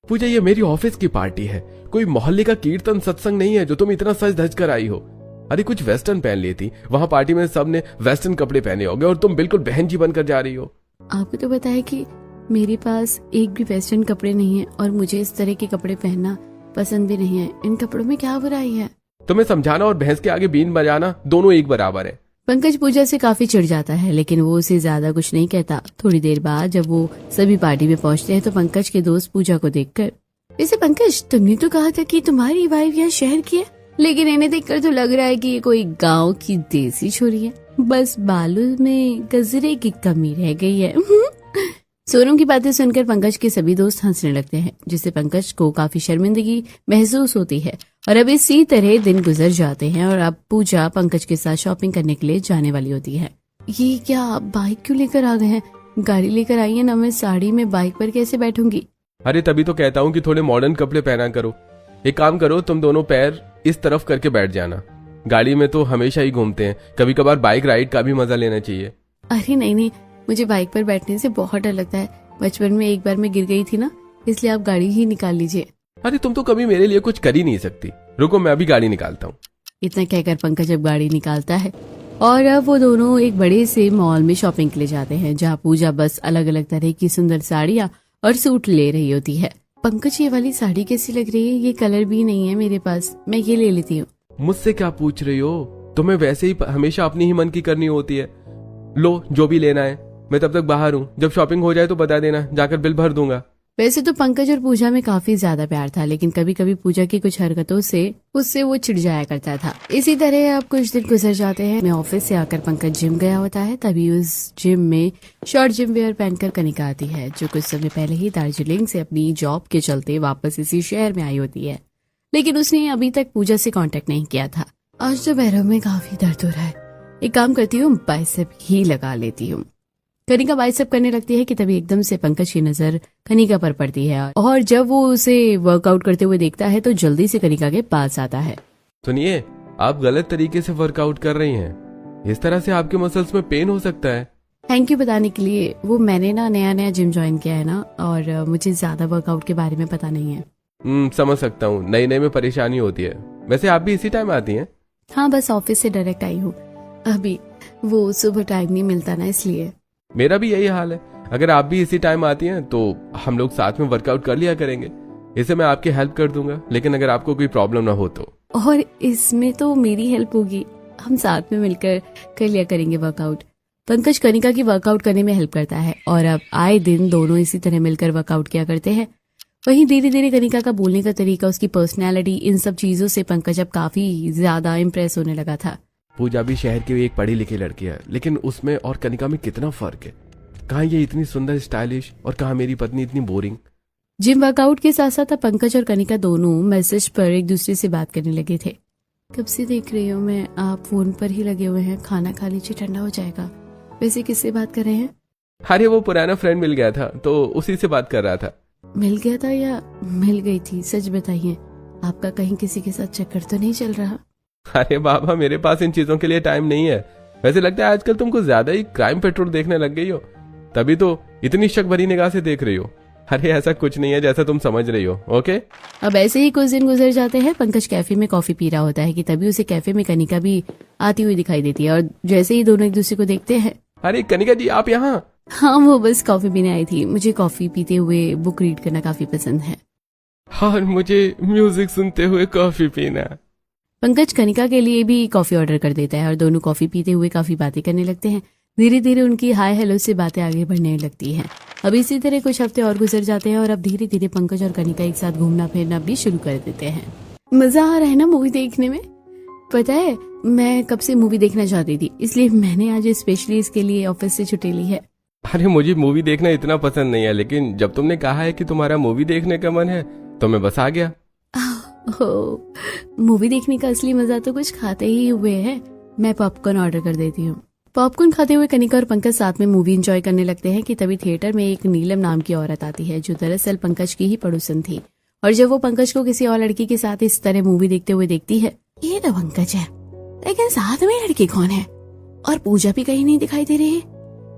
पूजा ये मेरी ऑफिस की पार्टी है, कोई मोहल्ले का कीर्तन सत्संग नहीं है जो तुम इतना सज धज कर आई हो। अरे कुछ वेस्टर्न पहन ली थी, वहां पार्टी में सबने वेस्टर्न कपड़े पहने होंगे और तुम बिल्कुल बहन जी बनकर जा रही हो। आपको तो पता है कि मेरे पास एक भी वेस्टर्न कपड़े नहीं है और मुझे इस तरह के कपड़े पहनना पसंद भी नहीं है। इन कपड़ों में क्या बुराई है? तुम्हें समझाना और भैंस के आगे बीन बजाना दोनों एक बराबर है। पंकज पूजा से काफी चिढ़ जाता है, लेकिन वो उसे ज्यादा कुछ नहीं कहता। थोड़ी देर बाद जब वो सभी पार्टी में पहुंचते हैं तो पंकज के दोस्त पूजा को देखकर, वैसे पंकज तुमने तो कहा था कि तुम्हारी वाइफ यहाँ शहर की है, लेकिन इन्हें देखकर तो लग रहा है कि ये कोई गांव की देसी छोरी है, बस बालों में गजरे की कमी रह गई है। सोनम की बातें सुनकर पंकज के सभी दोस्त हंसने लगते हैं, जिससे पंकज को काफी शर्मिंदगी महसूस होती है। और अब इसी तरह दिन गुजर जाते हैं और अब पूजा पंकज के साथ शॉपिंग करने के लिए जाने वाली होती है। ये क्या बाइक क्यों लेकर आ गए हैं? गाड़ी लेकर आई है ना, मैं साड़ी में बाइक पर कैसे बैठूंगी? अरे तभी तो कहता हूँ कि थोड़े मॉडर्न कपड़े पहना करो। एक काम करो, तुम दोनों पैर इस तरफ करके बैठ जाना। गाड़ी में तो हमेशा ही घूमते हैं, कभी कभार बाइक राइड का भी मजा लेना चाहिए। अरे नहीं, मुझे बाइक पर बैठने से बहुत डर लगता है। बचपन में एक बार मैं गिर गई थी ना, इसलिए आप गाड़ी ही निकाल लीजिए। अरे तुम तो कभी मेरे लिए कुछ कर ही नहीं सकती। रुको मैं अभी गाड़ी निकालता हूँ। इतना कहकर पंकज अब गाड़ी निकालता है और अब वो दोनों एक बड़े से मॉल में शॉपिंग के लिए जाते हैं, जहाँ पूजा बस अलग अलग तरह की सुंदर साड़ियाँ और सूट ले रही होती है। पंकज ये वाली साड़ी कैसी लग रही है? ये कलर भी नहीं है मेरे पास, मैं ये ले लेती हूँ। मुझसे क्या पूछ रही हो? तुम्हें वैसे ही हमेशा अपनी ही मन की करनी होती है। लो जो भी लेना है, मैं तब तक बाहर हूँ, जब शॉपिंग हो जाए तो बता देना, जाकर बिल भर दूंगा। वैसे तो पंकज और पूजा में काफी ज्यादा प्यार था, लेकिन कभी कभी पूजा की कुछ हरकतों से उससे वो चिढ़ जाया करता था। इसी तरह अब कुछ दिन गुजर जाते हैं। मैं ऑफिस से आकर पंकज जिम गया होता है, तभी उस जिम में शॉर्ट जिम वेयर पहनकर कनिका आती है, जो कुछ समय पहले ही दार्जिलिंग से अपनी जॉब के चलते वापस इसी शहर में आई होती है, लेकिन उसने अभी तक पूजा से कांटेक्ट नहीं किया था। आज तो पैरों में काफी दर्द हो रहा है, एक काम करती हूँ बाइसेप ही लगा लेती हूँ। कनिका बाइसेप करने लगती है कि तभी एकदम से पंकज की नजर कनिका पर पड़ती है और जब वो उसे वर्कआउट करते हुए देखता है तो जल्दी से कनिका के पास आता है। सुनिए, आप गलत तरीके से वर्कआउट कर रही हैं। इस तरह से आपके मसल्स में पेन हो सकता है। थैंक यू बताने के लिए। वो मैंने ना नया जिम ज्वाइन किया है ना, और मुझे ज्यादा वर्कआउट के बारे में पता नहीं है। समझ सकता हूँ, नई नई में परेशानी होती है। वैसे आप भी इसी टाइम आती हैं? हाँ, बस ऑफिस से डायरेक्ट आई हूँ। अभी वो सुबह टाइम नहीं मिलता ना, इसलिए। मेरा भी यही हाल है। अगर आप भी इसी टाइम आती हैं तो हम लोग साथ में वर्कआउट कर लिया करेंगे। इसे मैं आपकी हेल्प कर दूंगा, लेकिन अगर आपको कोई प्रॉब्लम ना हो तो। और इसमें तो मेरी हेल्प होगी, हम साथ में मिलकर कर लिया करेंगे वर्कआउट। पंकज कनिका की वर्कआउट करने में हेल्प करता है और अब आए दिन दोनों इसी तरह मिलकर वर्कआउट किया करते हैं। वहीं धीरे धीरे कनिका का बोलने का तरीका, उसकी पर्सनैलिटी, इन सब चीजों से पंकज अब काफी ज्यादा इम्प्रेस होने लगा था। पूजा भी शहर की एक पढ़ी लिखी लड़की है, लेकिन उसमें और कनिका में कितना फर्क है। कहाँ ये इतनी सुंदर स्टाइलिश और कहाँ मेरी पत्नी इतनी बोरिंग। जिम वर्कआउट के साथ साथ पंकज और कनिका दोनों मैसेज पर एक दूसरे से बात करने लगे थे। कब से देख रही हूँ मैं, आप फोन पर ही लगे हुए हैं। खाना खा लीजिए, ठंडा हो जाएगा। वैसे किससे बात कर रहे हैं? अरे वो पुराना फ्रेंड मिल गया था तो उसी से बात कर रहा था। मिल गया था या मिल गई थी? सच बताइए, आपका कहीं किसी के साथ चक्कर तो नहीं चल रहा? अरे बाबा, मेरे पास इन चीजों के लिए टाइम नहीं है। वैसे लगता है आजकल तुमको ज्यादा ही क्राइम पेट्रोल देखने लग गई हो, तभी तो इतनी शक भरी निगाह से देख रही हो। अरे ऐसा कुछ नहीं है जैसा तुम समझ रही हो। ओके, अब ऐसे ही कुछ दिन गुजर जाते हैं। पंकज कैफे में कॉफी पी रहा होता है कि तभी उसे कैफे में कनिका भी आती हुई दिखाई देती है और जैसे ही दोनों एक दूसरे को देखते हैं, अरे कनिका जी आप यहाँ? हाँ, वो बस कॉफी पीने आई थी। मुझे कॉफी पीते हुए बुक रीड करना काफी पसंद है। और मुझे म्यूजिक सुनते हुए कॉफी पीना। पंकज कनिका के लिए भी कॉफी ऑर्डर कर देता है और दोनों कॉफी पीते हुए काफी बातें करने लगते हैं। धीरे धीरे उनकी हाय हेलो से बातें आगे बढ़ने लगती हैं। अब इसी तरह कुछ हफ्ते और गुजर जाते हैं और अब धीरे धीरे पंकज और कनिका एक साथ घूमना फिरना भी शुरू कर देते हैं। मजा आ रहा है ना मूवी देखने में? पता है, मैं कब से मूवी देखना चाहती थी, इसलिए मैंने आज स्पेशली इसके लिए ऑफिस से छुट्टी ली है। अरे मुझे मूवी देखना इतना पसंद नहीं है, लेकिन जब तुमने कहा है कि तुम्हारा मूवी देखने का मन है तो मैं बस आ गया। मूवी देखने का असली मजा तो कुछ खाते ही हुए है। मैं पॉपकॉर्न ऑर्डर कर देती हूँ। पॉपकॉर्न खाते हुए कनिका और पंकज साथ में मूवी एंजॉय करने लगते हैं कि तभी थिएटर में एक नीलम नाम की औरत आती है, जो दरअसल पंकज की ही पड़ोसन थी। और जब वो पंकज को किसी और लड़की के साथ इस तरह मूवी देखते हुए देखती है, ये तो पंकज है, लेकिन साथ में लड़की कौन है? और पूजा भी कहीं नहीं दिखाई दे रही है।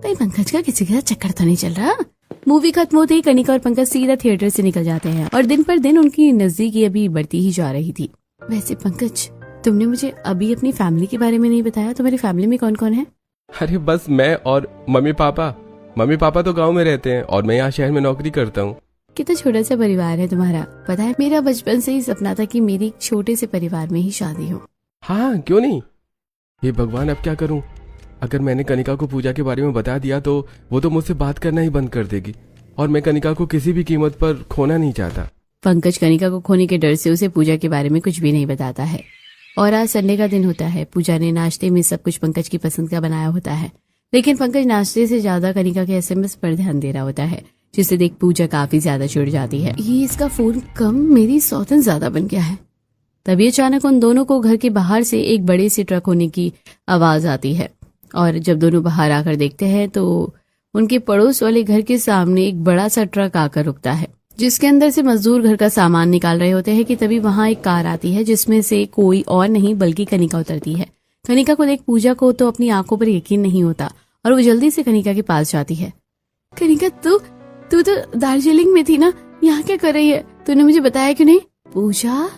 कहीं पंकज का किसी के साथ चक्कर तो नहीं चल रहा? मूवी खत्म होते ही कनिका और पंकज सीधा थिएटर से निकल जाते हैं और दिन पर दिन उनकी नजदीकी अभी बढ़ती ही जा रही थी। वैसे पंकज, तुमने मुझे अभी अपनी फैमिली के बारे में नहीं बताया। तुम्हारी फैमिली में कौन कौन है? अरे बस मैं और मम्मी पापा। मम्मी पापा तो गांव में रहते हैं और मैं यहाँ शहर में नौकरी करता हूँ। कितना छोटा सा परिवार है तुम्हारा। पता है, मेरा बचपन से ही सपना था कि मेरी एक छोटे से परिवार में ही शादी हो। हाँ, क्यों नहीं। ये भगवान, अब क्या करूँ। अगर मैंने कनिका को पूजा के बारे में बता दिया तो वो तो मुझसे बात करना ही बंद कर देगी और मैं कनिका को किसी भी कीमत पर खोना नहीं चाहता। पंकज कनिका को खोने के डर से उसे पूजा के बारे में कुछ भी नहीं बताता है। और आज संडे का दिन होता है। पूजा ने नाश्ते में सब कुछ पंकज की पसंद का बनाया होता है, लेकिन पंकज नाश्ते से ज्यादा कनिका के SMS पर ध्यान दे रहा होता है, जिसे देख पूजा काफी ज्यादा चिढ़ जाती है। ये इसका फोन कम मेरी सौतन ज्यादा बन गया है। तभी अचानक उन दोनों को घर के बाहर से एक बड़े से ट्रक होने की आवाज आती है और जब दोनों बाहर आकर देखते हैं तो उनके पड़ोस वाले घर के सामने एक बड़ा सा ट्रक आकर रुकता है, जिसके अंदर से मजदूर घर का सामान निकाल रहे होते हैं कि तभी वहां एक कार आती है जिसमें से कोई और नहीं बल्कि कनिका उतरती है। कनिका को देख पूजा को तो अपनी आंखों पर यकीन नहीं होता और वो जल्दी से कनिका के पास जाती है। कनिका, तू तो दार्जिलिंग में थी ना, यहाँ क्या कर रही है? तूने मुझे बताया क्यों नहीं? पूजा,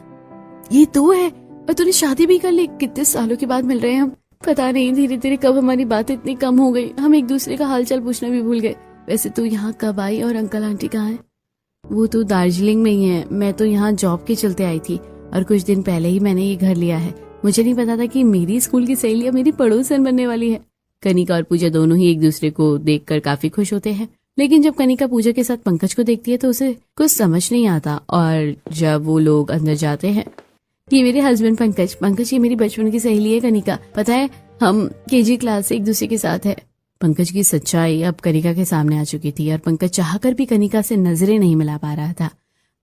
ये तू है और तूने शादी भी कर ली। कितने सालों के बाद मिल रहे हैं हम। पता नहीं धीरे धीरे कब हमारी बात इतनी कम हो गई, हम एक दूसरे का हालचाल पूछना भी भूल गए। वैसे तू यहाँ कब आई और अंकल आंटी कहाँ है? वो तो दार्जिलिंग में ही है। मैं तो यहाँ जॉब के चलते आई थी और कुछ दिन पहले ही मैंने ये घर लिया है। मुझे नहीं पता था कि मेरी स्कूल की सहेलियां मेरी पड़ोसन बनने वाली है। कनिका और पूजा दोनों ही एक दूसरे को देखकर काफी खुश होते हैं, लेकिन जब कनिका पूजा के साथ पंकज को देखती है तो उसे कुछ समझ नहीं आता। और जब वो लोग अंदर जाते हैं, ये मेरे हस्बैंड पंकज ये मेरी बचपन की सहेली है कनिका। पता है, हम KG क्लास से एक दूसरे के साथ है। पंकज की सच्चाई अब कनिका के सामने आ चुकी थी और पंकज चाहकर भी कनिका से नजरें नहीं मिला पा रहा था।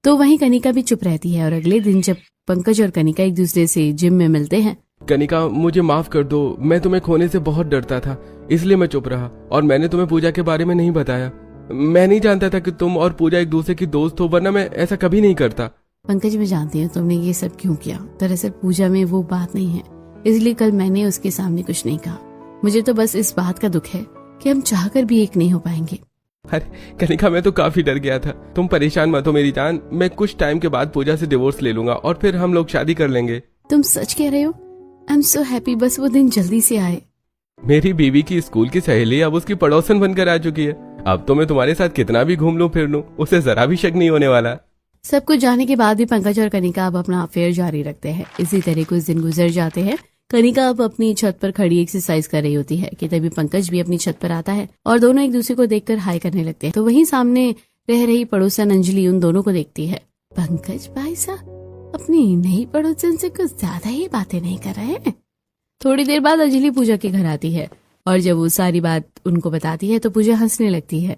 तो वहीं कनिका भी चुप रहती है और अगले दिन जब पंकज और कनिका एक दूसरे से जिम में मिलते हैं। कनिका, मुझे माफ कर दो। मैं तुम्हें खोने से बहुत डरता था, इसलिए मैं चुप रहा और मैंने तुम्हें पूजा के बारे में नहीं बताया। मैं नहीं जानता था कि तुम और पूजा एक दूसरे की दोस्त हो, वरना मैं ऐसा कभी नहीं करता। पंकज, मैं जानती हूँ तुमने ये सब क्यों किया। दरअसल पूजा में वो बात नहीं है, इसलिए कल मैंने उसके सामने कुछ नहीं कहा। मुझे तो बस इस बात का दुख है कि हम चाहकर भी एक नहीं हो पाएंगे। अरे कनिका, मैं तो काफी डर गया था। तुम परेशान मत हो मेरी जान। मैं कुछ टाइम के बाद पूजा से डिवोर्स ले लूंगा और फिर हम लोग शादी कर लेंगे। तुम सच कह रहे हो? I am so happy. बस वो दिन जल्दी से आए। मेरी बीवी की स्कूल की सहेली अब उसकी पड़ोसन बनकर आ चुकी है। अब तो मैं तुम्हारे साथ कितना भी घूम लूं फिर लूं, उसे जरा भी शक नहीं होने वाला। सब कुछ जाने के बाद भी पंकज और कनिका अब अपना अफेयर जारी रखते हैं। इसी तरह कुछ दिन गुजर जाते हैं। कनिका अब अपनी छत पर खड़ी एक्सरसाइज कर रही होती है कि तभी पंकज भी अपनी छत पर आता है और दोनों एक दूसरे को देखकर हाय करने लगते हैं। तो वहीं सामने रह रही पड़ोसन अंजलि उन दोनों को देखती है। पंकज भाई साहब अपनी नई पड़ोसन से कुछ ज्यादा ही बातें नहीं कर रहे हैं। थोड़ी देर बाद अंजलि पूजा के घर आती है और जब वो सारी बात उनको बताती है तो पूजा हंसने लगती है।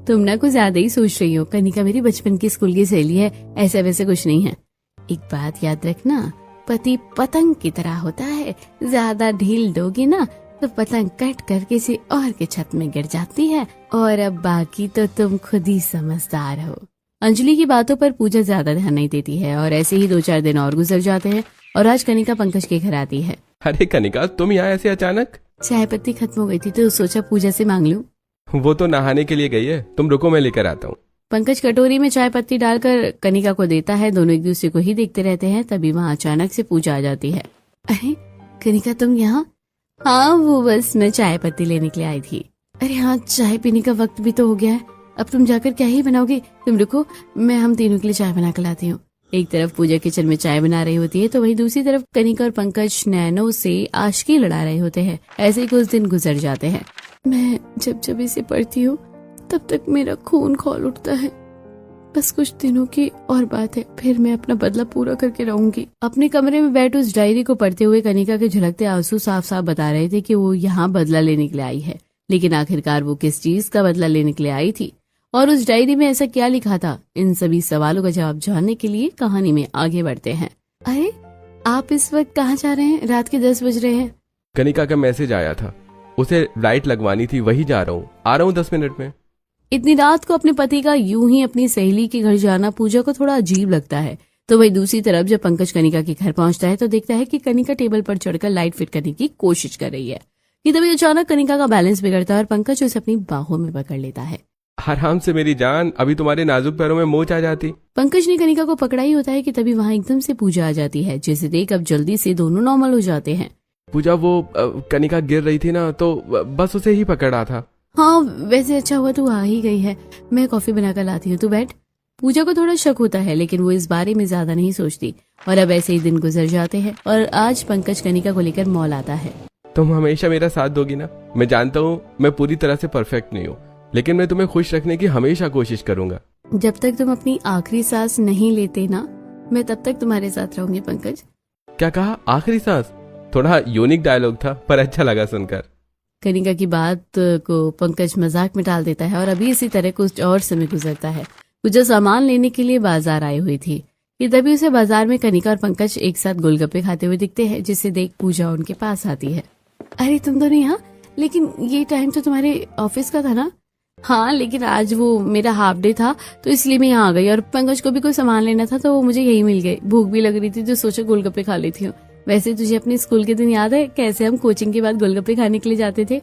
तुम ना कुछ ज्यादा ही सोच रही हो। कनिका मेरी बचपन की स्कूल की सहेली है, ऐसा वैसे कुछ नहीं है। एक बात याद रखना, पति पतंग की तरह होता है। ज्यादा ढील दोगी ना तो पतंग कट कर किसी और के छत में गिर जाती है। और अब बाकी तो तुम खुद ही समझदार हो। अंजलि की बातों पर पूजा ज्यादा ध्यान नहीं देती है और ऐसे ही 2-4 दिन और गुजर जाते हैं और आज कनिका पंकज के घर आती है। अरे कनिका, तुम यहाँ ऐसे अचानक? चाय पत्ती खत्म हो गई थी तो सोचा पूजा से मांग लूं। वो तो नहाने के लिए गई है, तुम रुको मैं लेकर आता हूँ। पंकज कटोरी में चाय पत्ती डालकर कनिका को देता है। दोनों एक दूसरे को ही देखते रहते हैं। तभी वहाँ अचानक से पूजा आ जाती है। अरे कनिका, तुम यहाँ? हाँ, वो बस मैं चाय पत्ती लेने के लिए आई थी। अरे हाँ, चाय पीने का वक्त भी तो हो गया है। अब तुम जाकर क्या ही बनाओगे? तुम रुको, मैं हम तीनों के लिए चाय बना कर लाती हूँ। एक तरफ पूजा किचन में चाय बना रही होती है तो वहीं दूसरी तरफ कनिका और पंकज नैनो से आशिकी लड़ा रहे होते हैं। ऐसे ही कुछ दिन गुजर जाते हैं। मैं जब जब इसे पढ़ती हूँ तब तक मेरा खून खौल उठता है। बस कुछ दिनों की और बात है, फिर मैं अपना बदला पूरा करके रहूंगी। अपने कमरे में बैठ उस डायरी को पढ़ते हुए कनिका के झलकते आंसू साफ साफ बता रहे थे कि वो यहाँ बदला लेने के लिए आई है। लेकिन आखिरकार वो किस चीज का बदला लेने के लिए आई थी और उस डायरी में ऐसा क्या लिखा था? इन सभी सवालों का जवाब जानने के लिए कहानी में आगे बढ़ते हैं। अरे आप इस वक्त कहाँ जा रहे हैं? रात के 10 बज रहे हैं। कनिका का मैसेज आया था, उसे लाइट लगवानी थी, वही जा रहा हूँ। आ रहा हूँ 10 मिनट में। इतनी रात को अपने पति का यूं ही अपनी सहेली के घर जाना पूजा को थोड़ा अजीब लगता है। तो वही दूसरी तरफ जब पंकज कनिका के घर पहुंचता है तो देखता है कि कनिका टेबल पर चढ़कर लाइट फिट करने की कोशिश कर रही है कि तभी अचानक कनिका का बैलेंस बिगड़ता है और पंकज उसे अपनी बाहों में पकड़ लेता है। आराम से मेरी जान, अभी तुम्हारे नाजुक पैरों में मोच आ जाती। पंकज ने कनिका को पकड़ा ही होता है कि तभी वहाँ एकदम से पूजा आ जाती है, जिसे देख अब जल्दी से दोनों नॉर्मल हो जाते हैं। पूजा, वो कनिका गिर रही थी ना, तो बस उसे ही पकड़ा था। हाँ वैसे अच्छा हुआ तू आ ही गई है, मैं कॉफी बनाकर लाती हूँ, तू बैठ। पूजा को थोड़ा शक होता है लेकिन वो इस बारे में ज्यादा नहीं सोचती और अब ऐसे ही दिन गुजर जाते हैं और आज पंकज कनिका को लेकर मॉल आता है। तुम हमेशा मेरा साथ दोगी ना? मैं जानता हूँ मैं पूरी तरह से परफेक्ट नहीं हूँ, लेकिन मैं तुम्हें खुश रखने की हमेशा कोशिश करूंगा। जब तक तुम अपनी आखिरी सांस नहीं लेते ना, मैं तब तक तुम्हारे साथ रहूंगी पंकज। क्या कहा? आखिरी सांस? थोड़ा यूनिक डायलॉग था पर अच्छा लगा सुनकर। कनिका की बात को पंकज मजाक में टाल देता है और अभी इसी तरह कुछ और समय गुजरता है। पूजा सामान लेने के लिए बाजार आई हुई थी कि तभी उसे बाजार में कनिका और पंकज एक साथ गोलगप्पे खाते हुए दिखते हैं, जिसे देख पूजा उनके पास आती है। अरे तुम दोनों यहाँ, लेकिन ये टाइम तो तुम्हारे ऑफिस का था ना? हाँ लेकिन आज वो मेरा हाफ डे था तो इसलिए मैं यहाँ आ गई और पंकज को भी कोई सामान लेना था तो वो मुझे यही मिल गई। भूख भी लग रही थी तो सोचा गोलगप्पे खा लेती हूँ। वैसे तुझे अपने स्कूल के दिन याद है कैसे हम कोचिंग के बाद गोलगप्पे खाने के लिए जाते थे?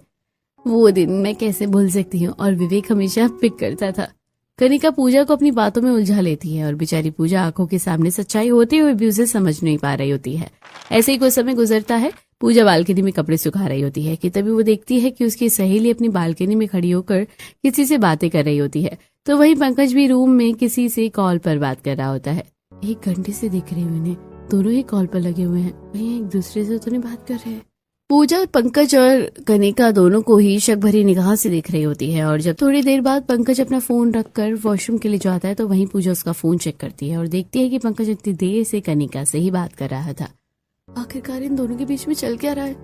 वो दिन मैं कैसे भूल सकती हूँ, और विवेक हमेशा पिक करता था। कनिका पूजा को अपनी बातों में उलझा लेती है और बेचारी पूजा आंखों के सामने सच्चाई होते हुए भी उसे समझ नहीं पा रही होती है। ऐसे ही कुछ समय गुजरता है। पूजा बालकनी में कपड़े सुखा रही होती है कि तभी वो देखती है कि उसकी सहेली अपनी बालकनी में खड़ी होकर किसी से बातें कर रही होती है, तो वहीं पंकज भी रूम में किसी से कॉल पर बात कर रहा होता है। 1 घंटे से दिख रही हूँ इन्हें, दोनों ही कॉल पर लगे हुए हैं, कहीं एक दूसरे से तो नहीं बात कर रहे हैं। पूजा पंकज और कनिका दोनों को ही शक भरी निगाह से देख रही होती है और जब थोड़ी देर बाद पंकज अपना फोन रखकर वॉशरूम के लिए जाता है तो वहीं पूजा उसका फोन चेक करती है और देखती है कि पंकज इतनी देर से कनिका से ही बात कर रहा था। आखिरकार इन दोनों के बीच में चल क्या रहा है?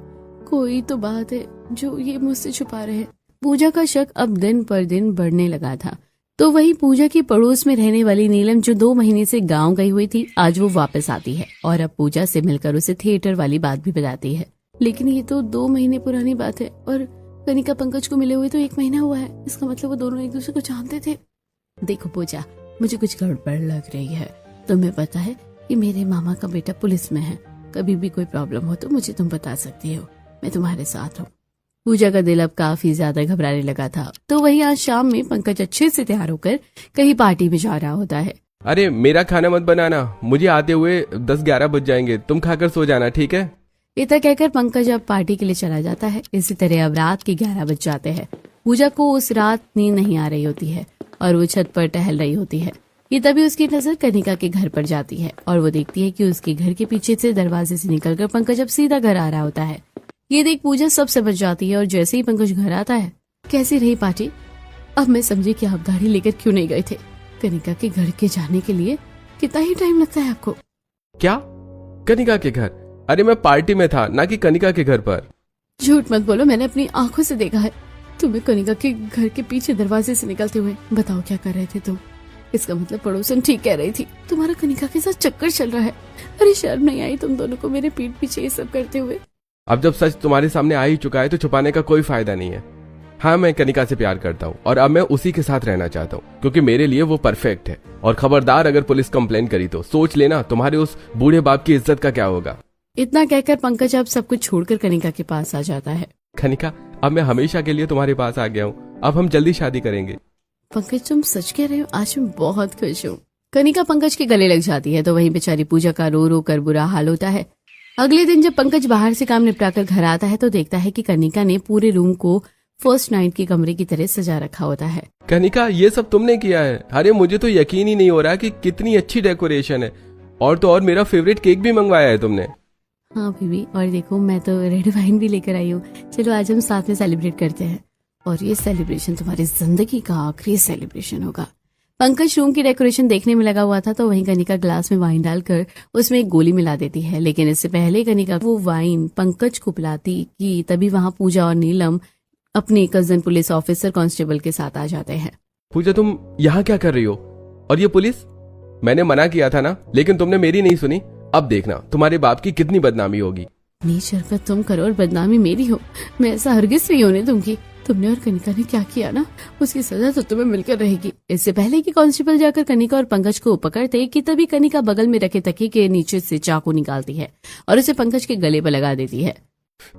कोई तो बात है जो ये मुझसे छुपा रहे हैं। पूजा का शक अब दिन पर दिन बढ़ने लगा था। तो वही पूजा की पड़ोस में रहने वाली नीलम, जो 2 महीने से गाँव गई हुई थी, आज वो वापस आती है और अब पूजा से मिलकर उसे थिएटर वाली बात भी बताती है। लेकिन ये तो 2 महीने पुरानी बात है और कनिका पंकज को मिले हुए तो 1 महीना हुआ है। इसका मतलब वो दोनों एक दूसरे को जानते थे। देखो पूजा, मुझे कुछ गड़बड़ लग रही है। तुम्हें पता है कि मेरे मामा का बेटा पुलिस में है, कभी भी कोई प्रॉब्लम हो तो मुझे तुम बता सकती हो, मैं तुम्हारे साथ हूँ। पूजा का दिल अब काफी ज्यादा घबराने लगा था। तो वही आज शाम में पंकज अच्छे से तैयार होकर कहीं पार्टी में जा रहा होता है। अरे मेरा खाना मत बनाना, मुझे आते हुए 10-11 बज जाएंगे, तुम खाकर सो जाना, ठीक है? इतना कहकर पंकज अब पार्टी के लिए चला जाता है। इसी तरह अब रात के 11 बज जाते हैं। पूजा को उस रात नींद नहीं आ रही होती है और वो छत पर टहल रही होती है। ये तभी उसकी नजर कनिका के घर पर जाती है और वो देखती है कि उसके घर के पीछे से दरवाजे से निकलकर पंकज अब सीधा घर आ रहा होता है। ये देख पूजा सब समझ जाती है और जैसे ही पंकज घर आता है, कैसी रही पार्टी? अब मैं समझी कि आप गाड़ी लेकर क्यों नहीं गए थे। कनिका के घर के जाने के लिए कितना ही टाइम लगता है आपको? क्या? कनिका के घर? अरे मैं पार्टी में था, ना कि कनिका के घर पर। झूठ मत बोलो, मैंने अपनी आंखों से देखा है तुम्हें कनिका के घर के पीछे दरवाजे से निकलते हुए। बताओ क्या कर रहे थे तुम? इसका मतलब पड़ोसन ठीक कह रही थी, तुम्हारा कनिका के साथ चक्कर चल रहा है। अरे शर्म नहीं आई तुम दोनों को मेरे पीठ पीछे ये सब करते हुए? अब जब सच तुम्हारे सामने आ ही चुका है तो छुपाने का कोई फायदा नहीं है। हाँ, मैं कनिका से प्यार करता हूँ और अब मैं उसी के साथ रहना चाहता हूँ क्योंकि मेरे लिए वो परफेक्ट है। और खबरदार अगर पुलिस कंप्लेन करी तो सोच लेना तुम्हारे उस बूढ़े बाप की इज्जत का क्या होगा। इतना कहकर पंकज अब सब कुछ छोड़कर कनिका के पास आ जाता है। कनिका, अब मैं हमेशा के लिए तुम्हारे पास आ गया हूँ, अब हम जल्दी शादी करेंगे। पंकज तुम सच कह रहे हो? आज मैं बहुत खुश हूँ। कनिका पंकज के गले लग जाती है तो वहीं बेचारी पूजा का रो रो कर बुरा हाल होता है। अगले दिन जब पंकज बाहर से काम निपटाकर घर आता है तो देखता है कि कनिका ने पूरे रूम को फर्स्ट नाइट के कमरे की तरह सजा रखा होता है। कनिका, ये सब तुमने किया है? अरे मुझे तो यकीन ही नहीं हो रहा कि कितनी अच्छी डेकोरेशन है। और तो और मेरा फेवरेट केक भी मंगवाया है तुमने। हाँ बीबी, और देखो मैं तो रेड वाइन भी लेकर आई हूँ। चलो आज हम साथ में सेलिब्रेट करते हैं और ये सेलिब्रेशन तुम्हारी जिंदगी का आखिरी सेलिब्रेशन होगा। पंकज रूम की डेकोरेशन देखने में लगा हुआ था तो वहीं कनिका ग्लास में वाइन डालकर उसमें एक गोली मिला देती है। लेकिन इससे पहले कनिका वो वाइन पंकज को पिलाती कि तभी वहां पूजा और नीलम अपने कजन पुलिस ऑफिसर कांस्टेबल के साथ आ जाते हैं। पूजा, तुम यहाँ क्या कर रही हो? और ये पुलिस? मैंने मना किया था ना, लेकिन तुमने मेरी नहीं सुनी। अब देखना तुम्हारे बाप की कितनी बदनामी होगी। नीच हरकत तुम करो और बदनामी मेरी हो, मैं ऐसा हरगिज नहीं होने दूंगी। तुमने और कनिका ने क्या किया ना, उसकी सजा तो तुम्हें मिलकर रहेगी। इससे पहले कि कांस्टेबल जाकर कनिका और पंकज को पकड़ते कि तभी कनिका बगल में रखे तकिए के नीचे से चाकू निकालती है और उसे पंकज के गले पर लगा देती है।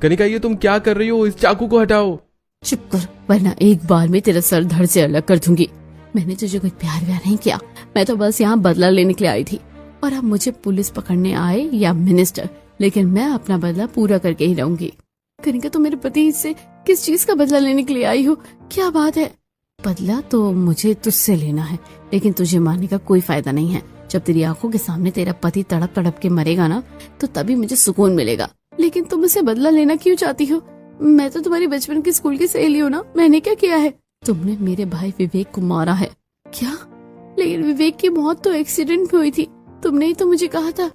कनिका, ये तुम क्या कर रही हो? इस चाकू को हटाओ। चुप कर, वरना एक बार में तेरा सर धड़ से अलग कर दूंगी। मैंने तुझे कोई प्यार व्यार नहीं किया, मैं तो बस यहाँ बदला लेने के लिए आई थी। और अब मुझे पुलिस पकड़ने आए या मिनिस्टर, लेकिन मैं अपना बदला पूरा करके ही रहूंगी। कनिका, तो मेरे पति से किस चीज का बदला लेने के लिए आई हो? क्या बात है? बदला तो मुझे तुझसे लेना है, लेकिन तुझे मारने का कोई फायदा नहीं है। जब तेरी आंखों के सामने तेरा पति तड़प तड़प के मरेगा ना, तो तभी मुझे सुकून मिलेगा। लेकिन तुम मुझसे बदला लेना क्यों चाहती हो? मैं तो तुम्हारी बचपन की स्कूल की सहेली हूँ ना, मैंने क्या किया है? तुमने मेरे भाई विवेक को मारा है। क्या? लेकिन विवेक की मौत तो एक्सीडेंट में हुई थी, तुमने ही तो मुझे कहा था।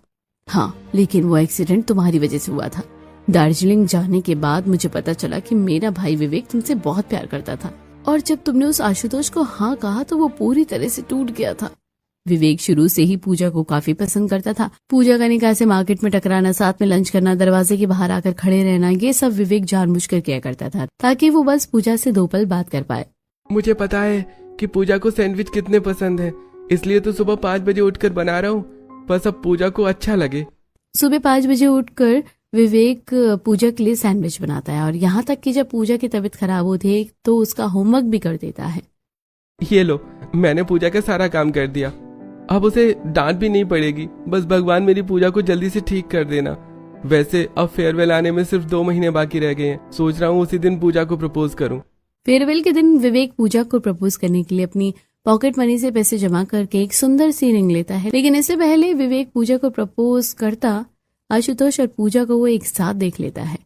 हाँ, लेकिन वो एक्सीडेंट तुम्हारी वजह से हुआ था। दार्जिलिंग जाने के बाद मुझे पता चला कि मेरा भाई विवेक तुमसे बहुत प्यार करता था, और जब तुमने उस आशुतोष को हाँ कहा तो वो पूरी तरह से टूट गया था। विवेक शुरू से ही पूजा को काफी पसंद करता था। पूजा कनिका से मार्केट में टकराना, साथ में लंच करना, दरवाजे के बाहर आकर खड़े रहना, ये सब विवेक जानबूझकर किया करता था, ताकि वो बस पूजा से 2 पल बात कर पाए। मुझे पता है कि पूजा को सैंडविच कितने पसंद है, इसलिए तो सुबह 5 बजे उठकर बना रहा हूँ, बस अब पूजा को अच्छा लगे। सुबह 5 बजे उठकर विवेक पूजा के लिए सैंडविच बनाता है, और यहाँ तक कि जब पूजा की तबीयत खराब होती है तो उसका होमवर्क भी कर देता है। ये लो, मैंने पूजा का सारा काम कर दिया, अब उसे डांट भी नहीं पड़ेगी। बस भगवान मेरी पूजा को जल्दी से ठीक कर देना। वैसे अब फेयरवेल आने में सिर्फ 2 महीने बाकी रह गए हैं, सोच रहा हूँ उसी दिन पूजा को प्रपोज करूँ। फेयरवेल के दिन विवेक पूजा को प्रपोज करने के लिए अपनी पॉकेट मनी से पैसे जमा करके एक सुंदर सी रिंग लेता है। लेकिन इससे पहले विवेक पूजा को प्रपोज करता, आशुतोष और पूजा को वो एक साथ देख लेता है।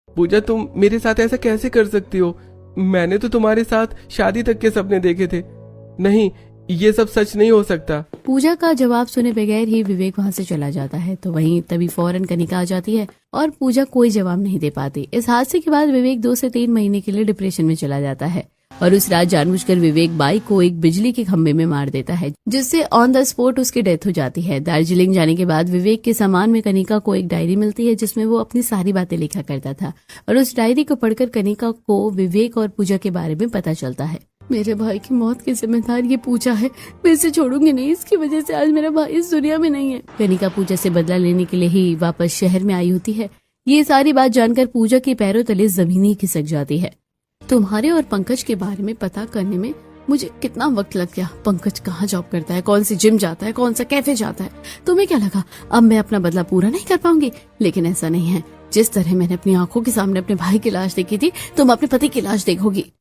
पूजा, तुम मेरे साथ ऐसा कैसे कर सकती हो? मैंने तो तुम्हारे साथ शादी तक के सपने देखे थे। नहीं, ये सब सच नहीं हो सकता। पूजा का जवाब सुने बगैर ही विवेक वहाँ से चला जाता है। तो वहीं तभी फौरन कनिका आ जाती है और पूजा कोई जवाब नहीं दे पाती। इस हादसे के बाद विवेक 2 से 3 महीने के लिए डिप्रेशन में चला जाता है, और उस रात जानबूझकर विवेक बाइक को एक बिजली के खंभे में मार देता है, जिससे ऑन द स्पॉट उसकी डेथ हो जाती है। दार्जिलिंग जाने के बाद विवेक के सामान में कनिका को एक डायरी मिलती है, जिसमें वो अपनी सारी बातें लिखा करता था, और उस डायरी को पढ़कर कनिका को विवेक और पूजा के बारे में पता चलता है। मेरे भाई की मौत की जिम्मेदार ये पूजा है, मैं इसे छोड़ूंगी नहीं, इसकी वजह से आज मेरा भाई इस दुनिया में नहीं है। कनिका पूजा से बदला लेने के लिए ही वापस शहर में आई होती है। ये सारी बात जानकर पूजा के पैरों तले जमीन ही खिसक जाती है। तुम्हारे और पंकज के बारे में पता करने में मुझे कितना वक्त लग गया। पंकज कहाँ जॉब करता है, कौन सी जिम जाता है, कौन सा कैफे जाता है। तुम्हें क्या लगा अब मैं अपना बदला पूरा नहीं कर पाऊंगी? लेकिन ऐसा नहीं है। जिस तरह मैंने अपनी आंखों के सामने अपने भाई की लाश देखी थी, तुम अपने पति की लाश देखोगी।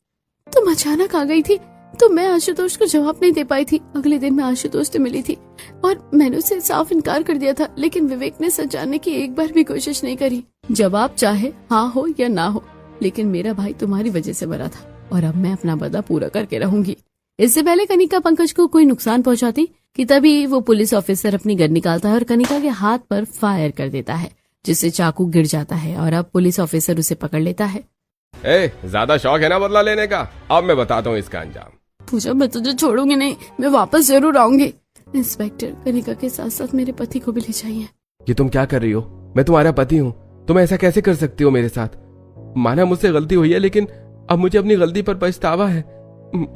तुम अचानक आ गई थी तो मैं आशुतोष को जवाब नहीं दे पाई थी। अगले दिन मैं आशुतोष से मिली थी और मैंने उसे साफ इनकार कर दिया था, लेकिन विवेक ने सच जानने की एक बार भी कोशिश नहीं करी। जवाब चाहे हाँ हो या ना हो, लेकिन मेरा भाई तुम्हारी वजह से मरा था, और अब मैं अपना बदला पूरा करके रहूंगी। इससे पहले कनिका पंकज को कोई नुकसान पहुंचाती कि तभी वो पुलिस ऑफिसर अपनी गन निकालता है और कनिका के हाथ पर फायर कर देता है, जिससे चाकू गिर जाता है, और अब पुलिस ऑफिसर उसे पकड़ लेता है। ज्यादा शौक है ना बदला लेने का? अब मैं बताता हूँ इसका अंजाम। पूजा, मैं तुझे छोड़ूंगी नहीं, मैं वापस जरूर आऊंगी। इंस्पेक्टर, कनिका के साथ साथ मेरे पति को भी ले जाइए। ये तुम क्या कर रही हो? मैं तुम्हारा पति हूँ, तुम ऐसा कैसे कर सकती हो मेरे साथ? माना मुझसे गलती हुई है, लेकिन अब मुझे अपनी गलती पर पछतावा है।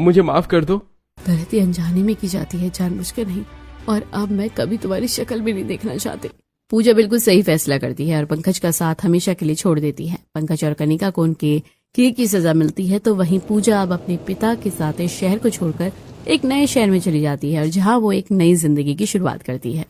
मुझे माफ कर दो। गलती अनजाने में की जाती है, जानबूझकर नहीं, और अब मैं कभी तुम्हारी शक्ल भी नहीं देखना चाहती। पूजा बिल्कुल सही फैसला करती है और पंकज का साथ हमेशा के लिए छोड़ देती है। पंकज और कनिका को उनके किए की सजा मिलती है, तो वहीं पूजा अब अपने पिता के साथ इस शहर को छोड़कर एक नए शहर में चली जाती है, और जहाँ वो एक नई जिंदगी की शुरुआत करती है।